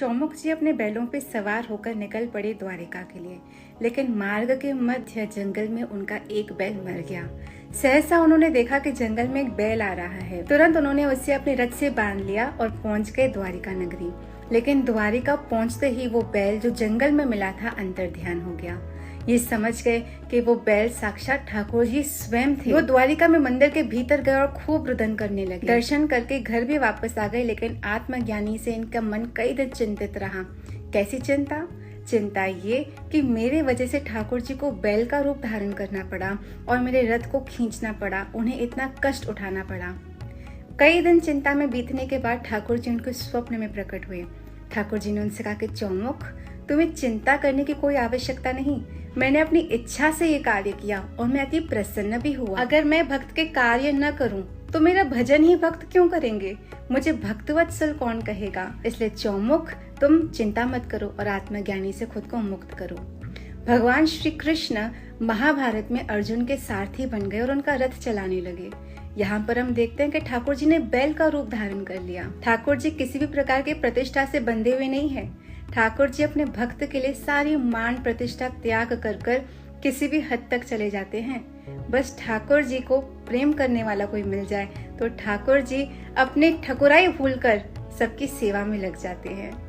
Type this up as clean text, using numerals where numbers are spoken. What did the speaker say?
चौमुख जी अपने बैलों पे सवार होकर निकल पड़े द्वारिका के लिए, लेकिन मार्ग के मध्य जंगल में उनका एक बैल मर गया। सहसा उन्होंने देखा कि जंगल में एक बैल आ रहा है। तुरंत उन्होंने उसे अपने रथ से बांध लिया और पहुंच गए द्वारिका नगरी। लेकिन द्वारिका पहुंचते ही वो बैल जो जंगल में मिला था अंतर्ध्यान हो गया। ये समझ गए कि वो बैल साक्षात ठाकुर जी स्वयं थे। वो द्वारिका में मंदिर के भीतर गए और खूब रुदन करने लगे। दर्शन करके घर भी वापस आ गए, लेकिन आत्मज्ञानी से इनका मन कई दिन चिंतित रहा। कैसी चिंता? चिंता ये कि मेरे वजह से ठाकुर जी को बैल का रूप धारण करना पड़ा और मेरे रथ को खींचना पड़ा, उन्हें इतना कष्ट उठाना पड़ा। कई दिन चिंता में बीतने के बाद ठाकुर जी उनको स्वप्न में प्रकट हुए। ठाकुर जी ने उनसे कहा कि चौमुख, तुम्हें चिंता करने की कोई आवश्यकता नहीं। मैंने अपनी इच्छा से ये कार्य किया और मैं अति प्रसन्न भी हुआ। अगर मैं भक्त के कार्य न करूं तो मेरा भजन ही भक्त क्यों करेंगे? मुझे भक्तवत्सल कौन कहेगा? इसलिए चौमुख, तुम चिंता मत करो और आत्मज्ञानी से खुद को मुक्त करो। भगवान श्री कृष्ण महाभारत में अर्जुन के सारथी बन गए और उनका रथ चलाने लगे। यहाँ पर हम देखते हैं कि ठाकुर जी ने बैल का रूप धारण कर लिया। ठाकुर जी किसी भी प्रकार के प्रतिष्ठा से बंधे हुए नहीं है। ठाकुर जी अपने भक्त के लिए सारी मान प्रतिष्ठा त्याग कर किसी भी हद तक चले जाते हैं। बस ठाकुर जी को प्रेम करने वाला कोई मिल जाए तो ठाकुर जी अपने ठकुराई भूलकर सबकी सेवा में लग जाते हैं।